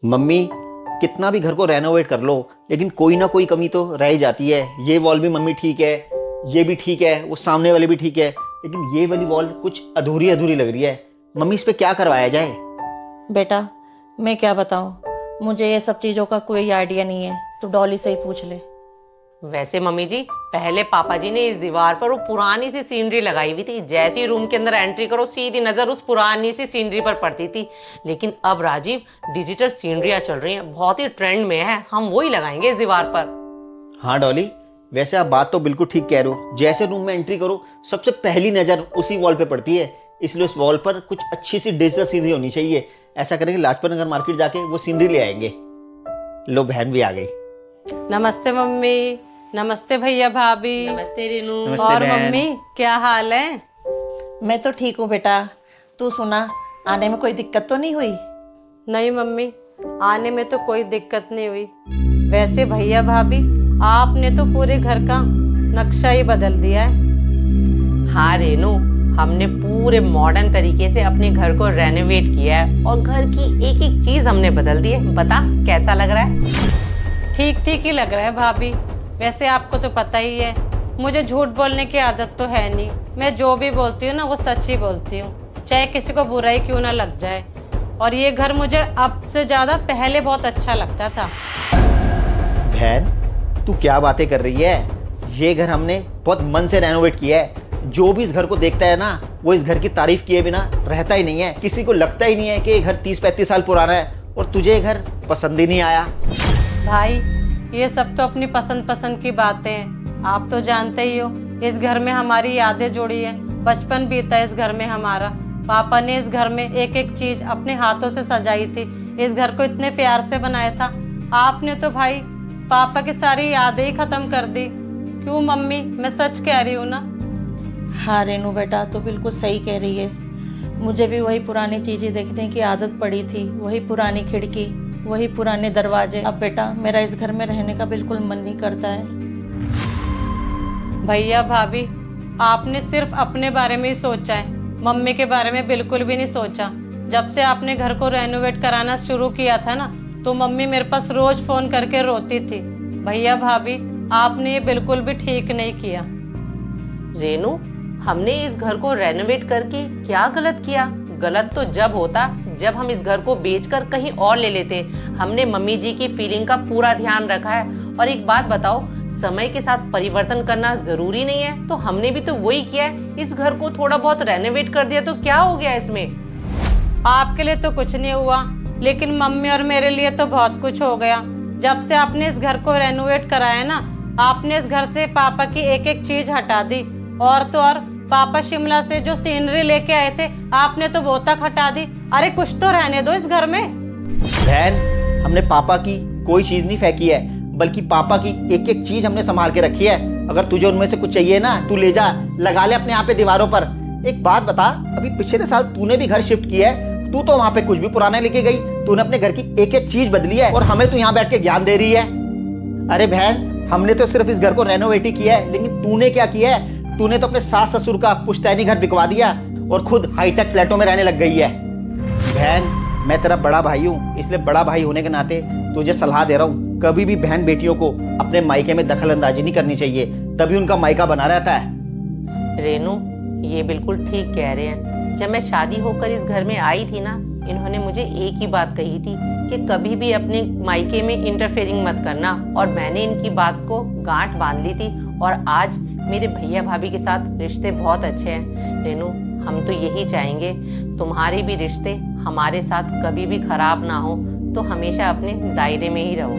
Mummy, कितना भी घर को रेनोवेट कर लो लेकिन कोई ना कोई कमी तो रह ही जाती है। ये वॉल भी मम्मी ठीक है, ये भी ठीक है, वो सामने वाली भी ठीक है, लेकिन ये वाली वॉल कुछ अधूरी अधूरी लग रही है। मम्मी, इस पे क्या करवाया जाए? बेटा मैं क्या बताऊं, मुझे ये सब चीज़ों का कोई आइडिया नहीं है, तो डॉली से ही पूछ ले। वैसे मम्मी जी, पहले पापा जी ने इस दीवार पर वो पुरानी सी सीनरी लगाई हुई थी। जैसे ही रूम के अंदर एंट्री करो सीधी नजर उस पुरानी सी सीनरी पर पड़ती थी। लेकिन अब राजीव, डिजिटल सीनरियाँ चल रही हैं, बहुत ही ट्रेंड में है, हम वही लगाएंगे इस दीवार पर। हाँ डॉली, वैसे आप बात तो बिल्कुल ठीक कह रहे हो। जैसे रूम में एंट्री करो सबसे पहली नजर उसी वॉल पे पड़ती है, इसलिए उस वॉल पर कुछ अच्छी सी डिजिटल सीनरी होनी चाहिए। ऐसा करेंगे, लाजपत नगर मार्केट जाके वो सीनरी ले आएंगे। लो, बहन भी आ गई। नमस्ते मम्मी। नमस्ते भैया भाभी। नमस्ते रेनू। और मम्मी क्या हाल है? मैं तो ठीक हूँ बेटा, तू सुना, आने में कोई दिक्कत तो नहीं हुई? नहीं मम्मी, आने में तो कोई दिक्कत नहीं हुई। वैसे भैया भाभी, आपने तो पूरे घर का नक्शा ही बदल दिया है। हाँ रेनू, हमने पूरे मॉडर्न तरीके से अपने घर को रेनोवेट किया है और घर की एक एक चीज हमने बदल दी है। बता कैसा लग रहा है? ठीक ठीक ही लग रहा है भाभी। वैसे आपको तो पता ही है, मुझे झूठ बोलने की आदत तो है नहीं। मैं जो भी बोलती हूँ ना वो सच ही बोलती हूँ, चाहे किसी को बुरा ही क्यों ना लग जाए। और ये घर मुझे अब से ज़्यादा पहले बहुत अच्छा लगता था। बहन, तू क्या बातें कर रही है? ये घर हमने बहुत मन से रेनोवेट किया है। जो भी इस घर को देखता है ना, वो इस घर की तारीफ किए बिना रहता ही नहीं है। किसी को लगता ही नहीं है कि ये घर 30-35 साल पुराना है। और तुझे ये घर पसंद ही नहीं आया। भाई, ये सब तो अपनी पसंद पसंद की बातें हैं। आप तो जानते ही हो, इस घर में हमारी यादें जुड़ी हैं। बचपन बीता इस घर में हमारा। पापा ने इस घर में एक एक चीज अपने हाथों से सजाई थी, इस घर को इतने प्यार से बनाया था। आपने तो भाई पापा की सारी यादें ही खत्म कर दी। क्यों मम्मी, मैं सच कह रही हूँ ना? हाँ रेनू बेटा, तो बिल्कुल सही कह रही है। मुझे भी वही पुरानी चीज़ें देखने की आदत पड़ी थी, वही पुरानी खिड़की, वही पुराने दरवाजे। अब बेटा मेरा इस घर में रहने का बिल्कुल मन नहीं करता है। भैया भाभी, आपने सिर्फ अपने बारे में ही सोचा है, मम्मी के बारे में बिल्कुल भी नहीं सोचा। जब से आपने घर को रेनोवेट कराना शुरू किया था ना, तो मम्मी मेरे पास रोज फोन करके रोती थी। भैया भाभी, आपने ये बिल्कुल भी ठीक नहीं किया। रेनू, हमने इस घर को रेनोवेट करके क्या गलत किया? गलत तो जब होता जब हम इस घर को बेचकर कहीं और ले लेते। हमने मम्मी जी की फीलिंग का पूरा ध्यान रखा है। और एक बात बताओ, समय के साथ परिवर्तन करना जरूरी नहीं है? तो हमने भी तो वही किया है, इस घर को थोड़ा बहुत रेनोवेट कर दिया, तो क्या हो गया इसमें? आपके लिए तो कुछ नहीं हुआ, लेकिन मम्मी और मेरे लिए तो बहुत कुछ हो गया। जब से आपने इस घर को रेनोवेट कराया ना, आपने इस घर से पापा की एक एक चीज हटा दी। और तो और, पापा शिमला से जो सीनरी लेके आए थे, आपने तो वो तक हटा दी। अरे कुछ तो रहने दो इस घर में। बहन, हमने पापा की कोई चीज नहीं फेंकी है, बल्कि पापा की एक एक चीज हमने संभाल के रखी है। अगर तुझे उनमें से कुछ चाहिए ना, तू ले जा, लगा ले अपने यहाँ पे दीवारों पर। एक बात बता, अभी पिछले साल तूने भी घर शिफ्ट किया है, तू तो वहाँ पे कुछ भी पुराना लेके गई। तूने अपने घर की एक एक चीज बदली है और हमें तू यहाँ बैठ के ज्ञान दे रही है। अरे बहन, हमने तो सिर्फ इस घर को रेनोवेट ही किया है, लेकिन तूने क्या किया है? तूने तो अपने सास ससुर का पुश्तैनी घर बिकवा दिया और खुद हाईटेक फ्लैटों में रहने लग गई है। बहन, मैं तेरा बड़ा भाई हूँ, इसलिए बड़ा भाई होने के नाते तुझे सलाह दे रहा हूँ, कभी भी बहन बेटियों को अपने मायके में दखल अंदाजी नहीं करनी चाहिए, तभी उनका मायका बना रहता है। रेनू, ये बिल्कुल ठीक कह रहे हैं। जब मैं शादी होकर इस घर में आई थी ना, इन्होंने मुझे एक ही बात कही थी कि कभी भी अपने मायके में इंटरफेयरिंग मत करना, और मैंने इनकी बात को गांठ बांध ली थी। और आज मेरे भैया भाभी के साथ रिश्ते बहुत अच्छे हैं। रेनू, हम तो यही चाहेंगे तुम्हारे भी रिश्ते हमारे साथ कभी भी खराब ना हो, तो हमेशा अपने दायरे में ही रहो।